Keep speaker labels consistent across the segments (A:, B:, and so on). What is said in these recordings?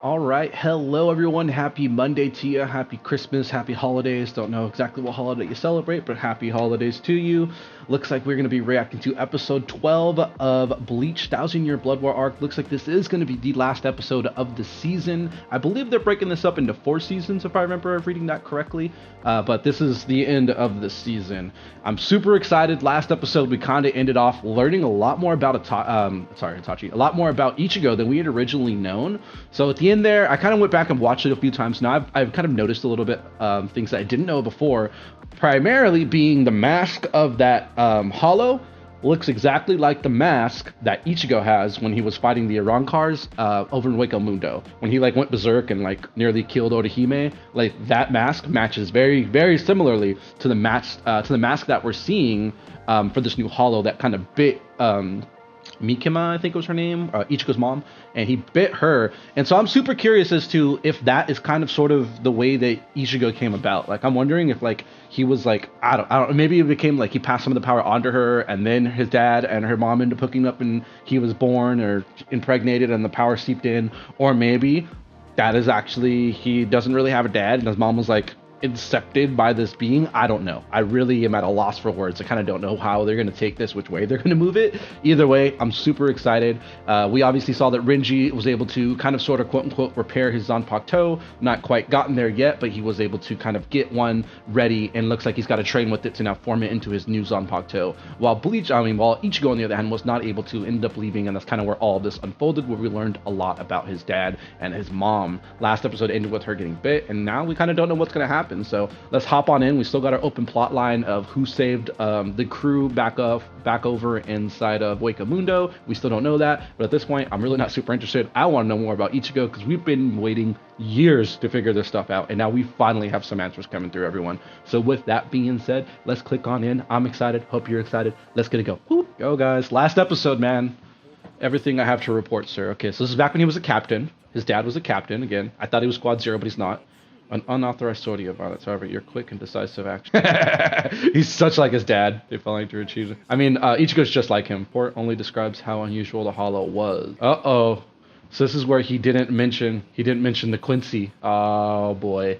A: All right, hello everyone. Happy Monday to you. Happy Christmas, happy holidays. Don't know exactly what holiday you celebrate, but happy holidays to you. Looks like we're going to be reacting to episode 12 of Bleach 1000 Year Blood War arc. Looks like this is going to be the last episode of the season. I believe they're breaking this up into 4 seasons, if I remember reading that correctly. But this is the end of the season. I'm super excited. Last episode, we kind of ended off learning a lot more about Itachi, a lot more about Ichigo than we had originally known. So at the end there, I kind of went back and watched it a few times. Now I've kind of noticed a little bit things that I didn't know before, primarily being the mask of that hollow looks exactly like the mask that Ichigo has when he was fighting the Arankars over in Hueco Mundo. When he like went berserk and like nearly killed Orihime, like that mask matches very, very similarly to the mask that we're seeing for this new hollow that kind of bit Mikima, I think was her name, Ichigo's mom, and he bit her. And so I'm super curious as to if that is kind of sort of the way that Ichigo came about. Like I'm wondering if like he was like I don't maybe it became like he passed some of the power onto her, and then his dad and her mom ended up hooking up and he was born or impregnated and the power seeped in, or maybe that is actually he doesn't really have a dad and his mom was like incepted by this being. I don't know. I really am at a loss for words. I kind of don't know how they're going to take this, which way they're going to move it. Either way, I'm super excited. We obviously saw that Renji was able to kind of sort of quote unquote repair his Zanpakuto. Not quite gotten there yet, but he was able to kind of get one ready and looks like he's got to train with it to now form it into his new Zanpakuto. While Ichigo on the other hand was not able to, end up leaving, and that's kind of where all this unfolded, where we learned a lot about his dad and his mom. Last episode ended with her getting bit, and now we kind of don't know what's going to happen. So let's hop on in. We still got our open plot line of who saved the crew back over inside of Hueco Mundo. We still don't know that, but at this point, I'm really not super interested. I want to know more about Ichigo because we've been waiting years to figure this stuff out, and now we finally have some answers coming through, everyone. So with that being said, let's click on in. I'm excited. Hope you're excited. Let's get it go. Woo. Go, guys. Last episode, man. Everything I have to report, sir. Okay, so this is back when he was a captain. His dad was a captain. Again, I thought he was Squad Zero, but he's not. An unauthorized sortie of violence. However, your quick and decisive action. He's such like his dad. They felt like to achieve it. I mean, Ichigo's just like him. Report only describes how unusual the hollow was. Uh-oh. So this is where he didn't mention the Quincy. Oh boy.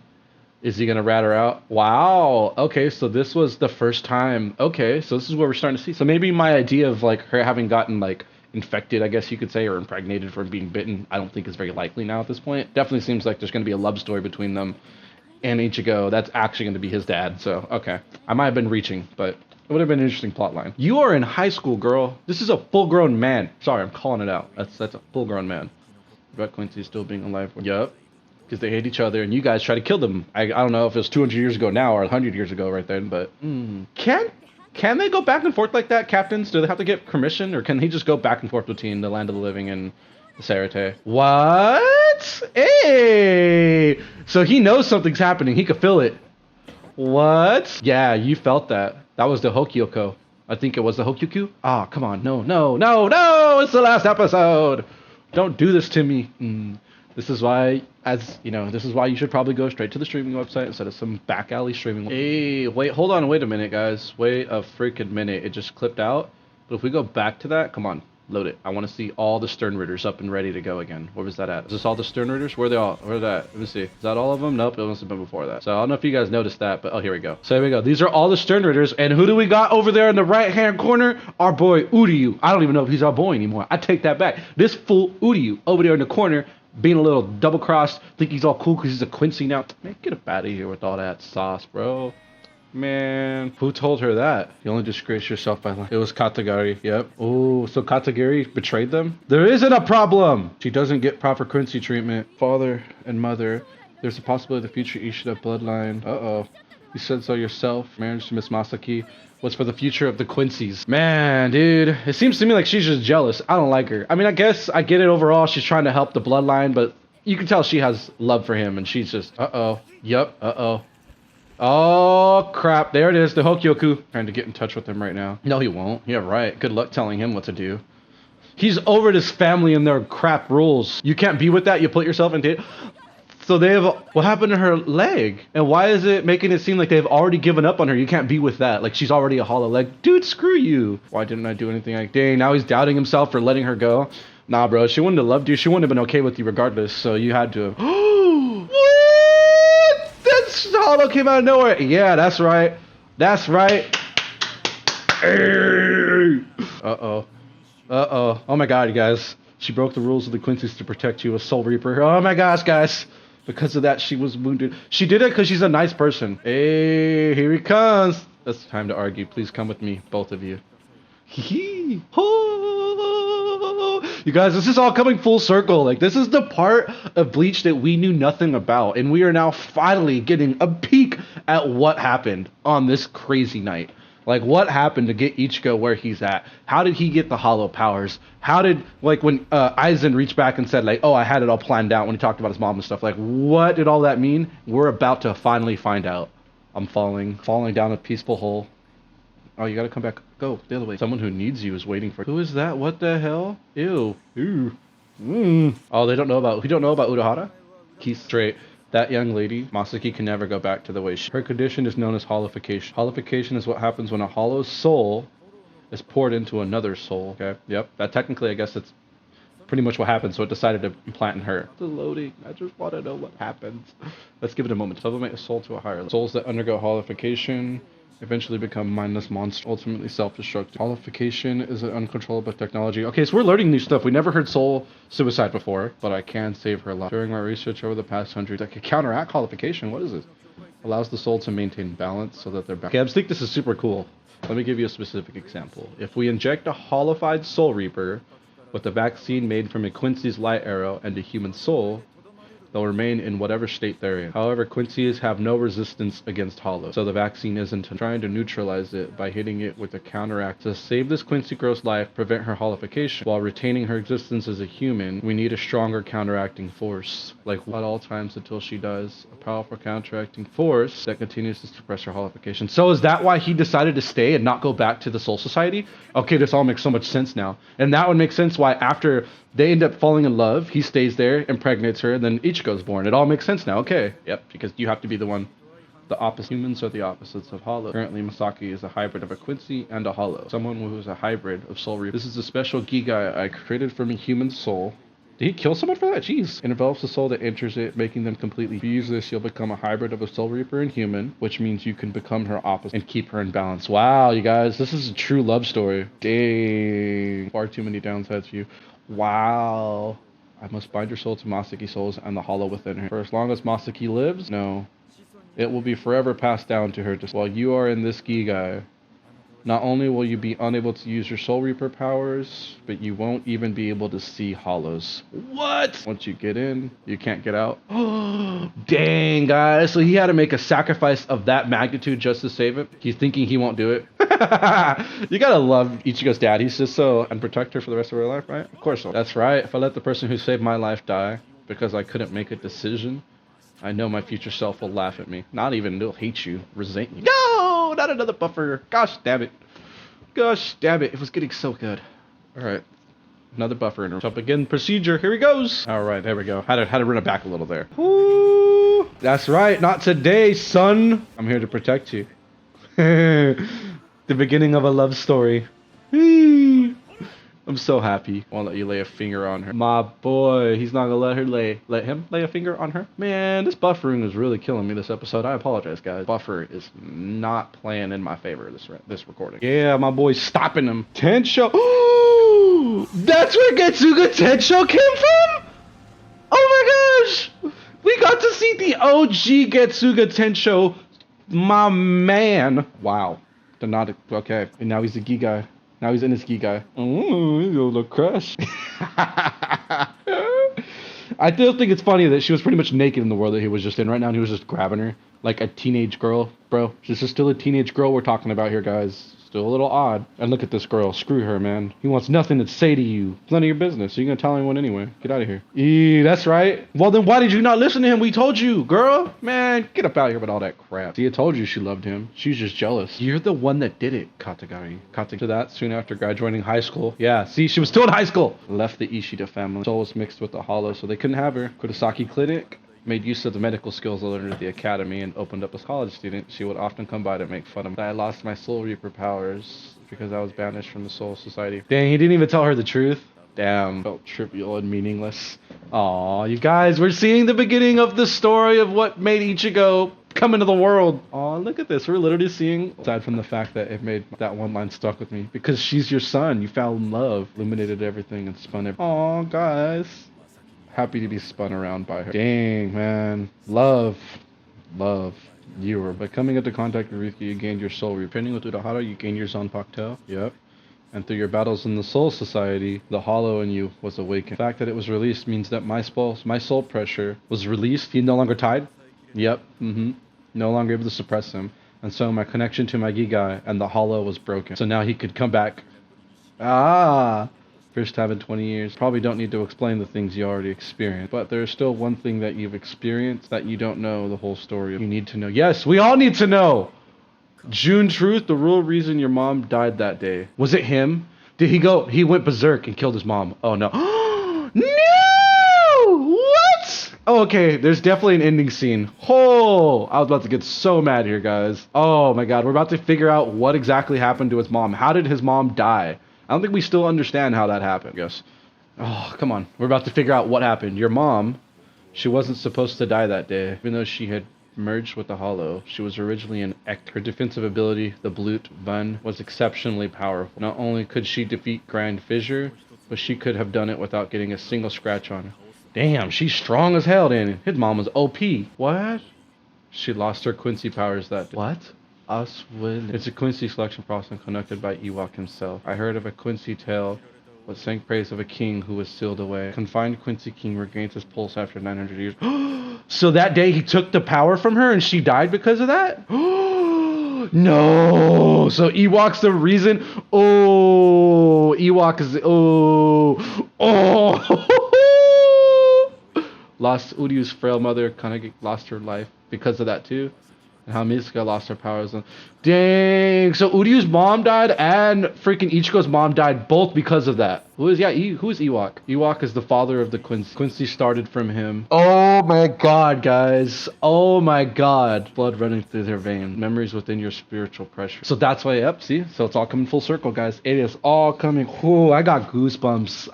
A: Is he gonna rat her out? Wow. Okay, so this was the first time. Okay, so this is where we're starting to see. So maybe my idea of like her having gotten like infected, I guess you could say, or impregnated from being bitten, I don't think is very likely now at this point. Definitely seems like there's going to be a love story between them and Ichigo. That's actually going to be his dad. So, okay. I might have been reaching, but it would have been an interesting plot line. You are in high school, girl. This is a full-grown man. Sorry, I'm calling it out. That's a full-grown man. But Quincy's still being alive. Yup. Because they hate each other, and you guys try to kill them. I don't know if it was 200 years ago now or 100 years ago right then, but... Can they go back and forth like that, captains? Do they have to get permission, or can he just go back and forth between the land of the living and the Sarate? What? Hey! So he knows something's happening. He could feel it. What? Yeah, you felt that. That was the Hokyoko. I think it was the Hokyuku. Ah, come on. No, no, no, no! It's the last episode! Don't do this to me. This is why, this is why you should probably go straight to the streaming website instead of some back alley streaming. Hey, wait, hold on, wait a minute, guys. Wait a freaking minute. It just clipped out. But if we go back to that, come on, load it. I want to see all the Sternritters up and ready to go again. Where was that at? Is this all the Sternritters? Where are they all? Where are they at? Let me see. Is that all of them? Nope, it must have been before that. So I don't know if you guys noticed that, but oh, here we go. So here we go. These are all the Sternritters, and who do we got over there in the right-hand corner? Our boy Uryu. I don't even know if he's our boy anymore. I take that back. This fool Uryu over there in the corner, being a little double-crossed, think he's all cool because he's a Quincy now. Man, get up out of here with all that sauce, bro. Man, who told her that? You only disgrace yourself by lying. It was Katagari, yep. Oh, so Katagari betrayed them? There isn't a problem! She doesn't get proper Quincy treatment. Father and mother, there's a possibility the future Ishida bloodline. Uh-oh. You said so yourself. Marriage to Miss Masaki was for the future of the Quincy's. Man, dude, it seems to me like she's just jealous. I don't like her. I mean, I guess I get it overall. She's trying to help the bloodline, but you can tell she has love for him, and she's just, uh-oh. Yup, uh-oh. Oh, crap. There it is, the Hokyoku. Trying to get in touch with him right now. No, he won't. Yeah, right. Good luck telling him what to do. He's over his family and their crap rules. You can't be with that. You put yourself into... So they have, what happened to her leg? And why is it making it seem like they've already given up on her? You can't be with that. Like, she's already a hollow leg. Dude, screw you. Why didn't I do anything? Like, dang, now he's doubting himself for letting her go. Nah, bro, she wouldn't have loved you. She wouldn't have been okay with you regardless, so you had to. What? That's hollow came out of nowhere. Yeah, that's right. That's right. Uh-oh. Uh-oh. Oh my god, you guys. She broke the rules of the Quincy's to protect you, a Soul Reaper. Oh my gosh, guys. Because of that, she was wounded. She did it because she's a nice person. Hey, here he comes. It's time to argue. Please come with me, both of you. Hee You guys, this is all coming full circle. Like, this is the part of Bleach that we knew nothing about. And we are now finally getting a peek at what happened on this crazy night. Like, what happened to get Ichigo where he's at? How did he get the hollow powers? How did, like, when Aizen reached back and said, like, oh, I had it all planned out when he talked about his mom and stuff, like, what did all that mean? We're about to finally find out. I'm falling down a peaceful hole. Oh, you gotta come back. Go the other way. Someone who needs you is waiting for. Who is that? What the hell? Ew. Ew. Oh, we don't know about Urahara? Keith straight. That young lady, Masaki, can never go back to the way she. Her condition is known as hollification. Hollification is what happens when a hollow soul is poured into another soul. Okay. Yep. That technically, I guess it's pretty much what happened. So it decided to implant in her. The loading. I just want to know what happens. Let's give it a moment. Sublimate a soul to a higher level. Souls that undergo hollification eventually become mindless monsters, ultimately self-destructive. Hollification is an uncontrollable technology. Okay, so we're learning new stuff. We never heard soul suicide before, but I can save her life. During my research over the past 100, I could counteract hollification. What is this? Allows the soul to maintain balance so that they're back. Okay, I think this is super cool. Let me give you a specific example. If we inject a hollified Soul Reaper with a vaccine made from a Quincy's light arrow and a human soul, they'll remain in whatever state they're in. However, Quincy's have no resistance against hollow, so the vaccine isn't trying to neutralize it by hitting it with a counteract. To save this Quincy girl's life, prevent her hollification, while retaining her existence as a human, we need a stronger counteracting force. Like at all times until she dies. A powerful counteracting force that continues to suppress her hollification. So is that why he decided to stay and not go back to the Soul Society? Okay, this all makes so much sense now. And that would make sense why after they end up falling in love, he stays there, impregnates her, and then Ichigo's born. It all makes sense now. Okay. Yep, because you have to be the one. The opposite. Humans are the opposites of hollow. Currently, Masaki is a hybrid of a Quincy and a hollow. Someone who is a hybrid of Soul Reaper. This is a special Giga I created from a human soul. Did he kill someone for that? Jeez. It envelops the soul that enters it, making them completely. If you use this, you'll become a hybrid of a Soul Reaper and human, which means you can become her opposite and keep her in balance. Wow, you guys, this is a true love story. Dang. Far too many downsides for you. Wow. I must bind your soul to Masaki's souls and the hollow within her. For as long as Masaki lives, no. It will be forever passed down to her. While you are in this Gigai, not only will you be unable to use your Soul Reaper powers, but you won't even be able to see hollows. What? Once you get in, you can't get out. Oh, dang, guys. So he had to make a sacrifice of that magnitude just to save it. He's thinking he won't do it. You gotta love Ichigo's dad. He's just so and protect her for the rest of her life, right? Of course so. That's right. If I let the person who saved my life die because I couldn't make a decision, I know my future self will laugh at me. Not even, they'll hate you, resent you. No, not another buffer. Gosh damn it. Gosh damn it. It was getting so good. All right. Another buffer in her. Jump again. Procedure. Here he goes. All right. There we go. Had to run it back a little there. Woo. That's right. Not today, son. I'm here to protect you. The beginning of a love story. I'm so happy. Won't let you lay a finger on her. My boy, he's not gonna let him lay a finger on her. Man, this buffering is really killing me this episode. I apologize, guys. Buffer is not playing in my favor this recording. Yeah, my boy's stopping him. Tensho. That's where Getsuga Tensho came from? Oh my gosh! We got to see the OG Getsuga Tensho, my man. Wow. They're not okay. And now he's a Gigai. Now he's in his Gigai. Oh, the crush. I still think it's funny that she was pretty much naked in the world that he was just in right now, and he was just grabbing her like a teenage girl, bro. This is still a teenage girl we're talking about here, guys. Still a little odd. And look at this girl. Screw her, man. He wants nothing to say to you. It's none of your business. So you're gonna tell anyone anyway. Get out of here. That's right. Well, then why did you not listen to him? We told you, girl. Man, get up out of here with all that crap. See, I told you she loved him. She's just jealous. You're the one that did it, Katagari. To that, soon after graduating high school. Yeah, see, she was still in high school. Left the Ishida family. Soul was mixed with the hollow, so they couldn't have her. Kurosaki Clinic made use of the medical skills I learned at the academy and opened up as a college student. She would often come by to make fun of me. I lost my Soul Reaper powers because I was banished from the Soul Society. Dang, he didn't even tell her the truth. Damn, felt trivial and meaningless. Aw, you guys, we're seeing the beginning of the story of what made Ichigo come into the world. Aw, look at this. We're literally seeing, aside from the fact that it made that one line stuck with me, because she's your son. You fell in love, illuminated everything, and spun it. Aw, guys. Happy to be spun around by her. Dang, man. Love. You were. By coming into contact with Ruki, you gained your soul. Repenting with Urahara, you gained your Zanpakuto. Yep. And through your battles in the Soul Society, the hollow in you was awakened. The fact that it was released means that my soul pressure was released. He no longer tied. Yep. No longer able to suppress him. And so my connection to my Gigai and the hollow was broken. So now he could come back. First time in 20 years. Probably don't need to explain the things you already experienced. But there's still one thing that you've experienced that you don't know the whole story of. You need to know. Yes, we all need to know! June Truth, the real reason your mom died that day. Was it him? Did he go? He went berserk and killed his mom. Oh no. No! What? Oh, okay, there's definitely an ending scene. Oh, I was about to get so mad here, guys. Oh my god, we're about to figure out what exactly happened to his mom. How did his mom die? I don't think we still understand how that happened, I guess. Oh, come on. We're about to figure out what happened. Your mom, she wasn't supposed to die that day, even though she had merged with the hollow. She was originally an Ek. Her defensive ability, the Blut Bun, was exceptionally powerful. Not only could she defeat Grand Fissure, but she could have done it without getting a single scratch on her. Damn, she's strong as hell, then. His mom was OP. What? She lost her Quincy powers that day. What? Us will. It's a Quincy selection process conducted by Ywhach himself. I heard of a Quincy tale what sang praise of a king who was sealed away. Confined Quincy king regains his pulse after 900 years. So that day he took the power from her and she died because of that? No! So Ewok's the reason? Oh! Ewok is... Lost Uryu's frail mother, Kanagi lost her life because of that too. And how Mitsuka lost her powers. Dang! So Uryu's mom died and freaking Ichigo's mom died both because of that. Who is Ywhach? Ywhach is the father of the Quincy. Quincy started from him. Oh my god, guys. Oh my god. Blood running through their veins. Memories within your spiritual pressure. So that's why, yep, see? So it's all coming full circle, guys. It is all coming. Ooh, I got goosebumps.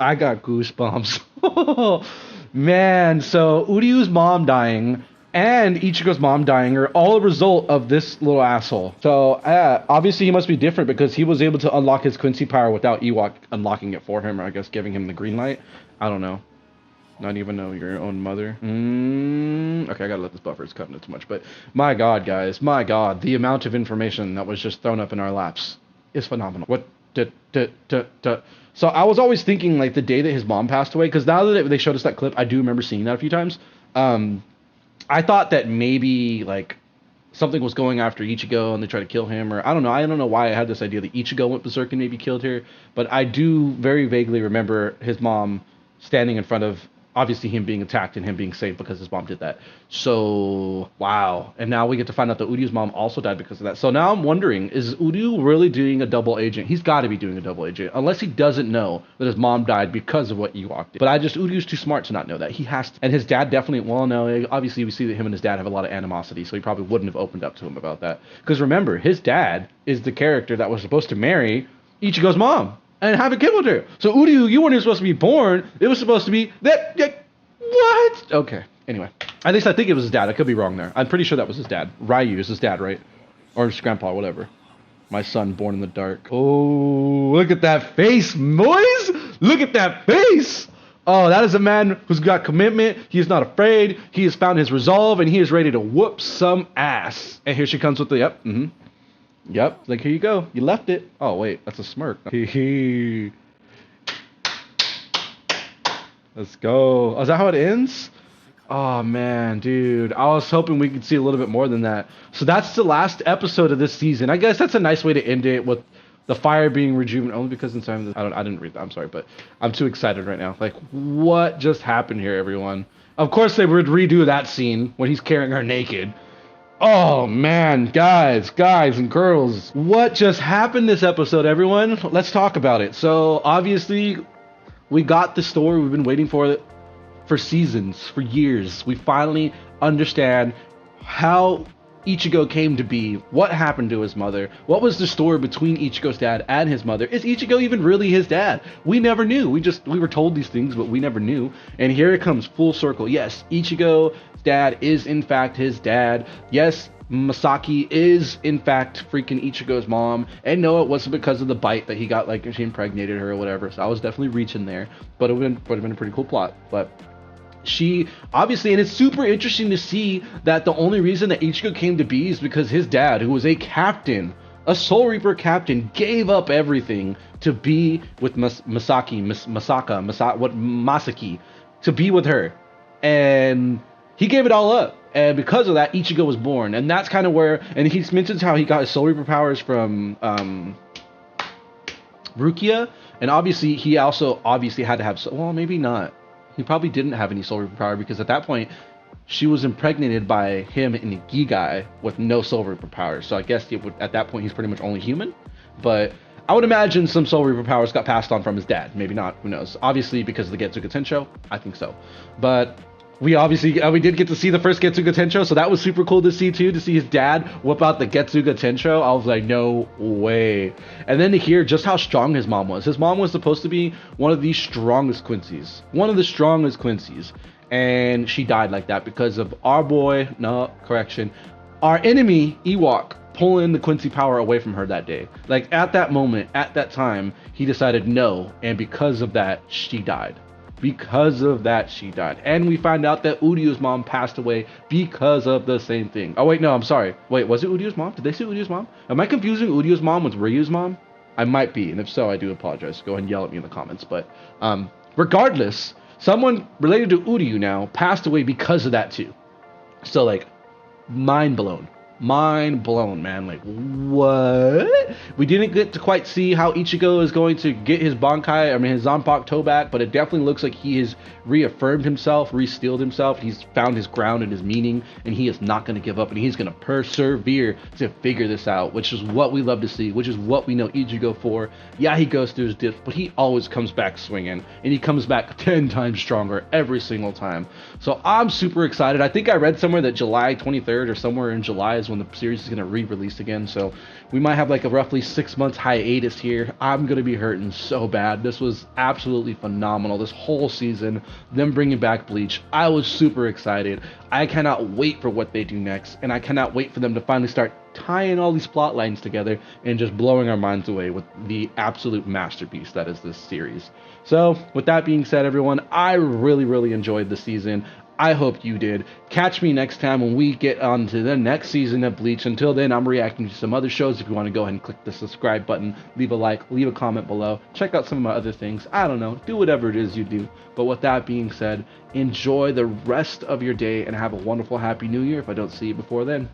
A: Man, so Uryu's mom dying and Ichigo's mom dying are all a result of this little asshole. So obviously he must be different because he was able to unlock his Quincy power without Ewok unlocking it for him, or I guess giving him the green light. I don't know. Not even know your own mother. Okay, I gotta let this buffer. It's cutting it too much. But my god, guys, my god, the amount of information that was just thrown up in our laps is phenomenal. So I was always thinking like the day that his mom passed away, because now that they showed us that clip, I do remember seeing that a few times. I thought that maybe like something was going after Ichigo and they tried to kill him, or I don't know why I had this idea that Ichigo went berserk and maybe killed her, but I do very vaguely remember his mom standing in front of obviously him being attacked and him being saved because his mom did that. So wow, and now we get to find out that Uryu's mom also died because of that. So now I'm wondering, is Uryu really doing a double agent? He's got to be doing a double agent, unless he doesn't know that his mom died because of what Ewok did. But Uryu's too smart to not know that. He has to. And his dad definitely, well, no, obviously we see that him and his dad have a lot of animosity, so he probably wouldn't have opened up to him about that. Because remember, his dad is the character that was supposed to marry Ichigo's mom and have a kid with her. So Uryu, you weren't even supposed to be born. It was supposed to be that what? Okay. Anyway, at least I think it was his dad. I could be wrong there. I'm pretty sure that was his dad. Ryu is his dad, right? Or his grandpa, whatever. My son born in the dark. Oh, look at that face, boys! Look at that face! Oh, that is a man who's got commitment. He is not afraid. He has found his resolve, and he is ready to whoop some ass. And here she comes with the yep. Yep. Like, here you go. You left it. Oh wait, that's a smirk. Hee. Let's go. Oh, is that how it ends? Oh, man, dude. I was hoping we could see a little bit more than that. So that's the last episode of this season. I guess that's a nice way to end it, with the fire being rejuvenated. Only because inside of I didn't read that. I'm sorry, but I'm too excited right now. Like, what just happened here, everyone? Of course they would redo that scene when he's carrying her naked. Oh, man. Guys and girls. What just happened this episode, everyone? Let's talk about it. So, obviously, we got the story we've been waiting for seasons, for years. We finally understand how Ichigo came to be, what happened to his mother, what was the story between Ichigo's dad and his mother, is Ichigo even really his dad? We never knew. We were told these things, but we never knew. And here it comes full circle. Yes, Ichigo's dad is in fact his dad. Yes, Masaki is in fact freaking Ichigo's mom, and no, it wasn't because of the bite that he got, like she impregnated her or whatever. So I was definitely reaching there, but it would have been a pretty cool plot. But she obviously, and it's super interesting to see that the only reason that Ichigo came to be is because his dad, who was a captain, a Soul Reaper captain, gave up everything to be with Masaki, to be with her, and he gave it all up. And because of that, Ichigo was born, and that's kind of where, and he mentions how he got his Soul Reaper powers from Rukia, and obviously he also had to have, well, maybe not. He probably didn't have any Soul Reaper power, because at that point, she was impregnated by him and Gigai with no Soul Reaper powers. So I guess at that point, he's pretty much only human. But I would imagine some Soul Reaper powers got passed on from his dad. Maybe not. Who knows? Obviously, because of the Getsuga Tensho, I think so. But we did get to see the first Getsuga Tensho, so that was super cool to see too, to see his dad whip out the Getsuga Tensho. I was like, no way. And then to hear just how strong his mom was. His mom was supposed to be one of the strongest Quincy's. And she died like that because of our enemy, Ywhach, pulling the Quincy power away from her that day. Like, at that moment, at that time, he decided no, and because of that, she died. And we find out that Uryu's mom passed away because of the same thing. Oh wait, no, I'm sorry. Wait, was it Uryu's mom? Did they say Uryu's mom? Am I confusing Uryu's mom with Ryu's mom? I might be, and if so, I do apologize. Go ahead and yell at me in the comments. But regardless, someone related to Uryu now passed away because of that too. So, like, mind blown, man. Like, what? We didn't get to quite see how Ichigo is going to get his his Zanpakuto back, but it definitely looks like he has reaffirmed himself, re-steeled himself. He's found his ground and his meaning, and he is not going to give up, and he's going to persevere to figure this out, which is what we love to see, which is what we know Ichigo for. Yeah, he goes through his dips, but he always comes back swinging, and he comes back 10 times stronger every single time. So I'm super excited. I think I read somewhere that July 23rd or somewhere in July is when the series is going to re-release again, so we might have like a roughly 6 months hiatus here. I'm going to be hurting so bad. This was absolutely phenomenal, this whole season, them bringing back Bleach. I was super excited. I cannot wait for what they do next, and I cannot wait for them to finally start tying all these plot lines together and just blowing our minds away with the absolute masterpiece that is this series. So with that being said, everyone, I really enjoyed the season. I hope you did. Catch me next time when we get on to the next season of Bleach. Until then, I'm reacting to some other shows. If you want to go ahead and click the subscribe button, leave a like, leave a comment below, check out some of my other things. I don't know, do whatever it is you do. But with that being said, enjoy the rest of your day and have a wonderful, happy new year if I don't see you before then.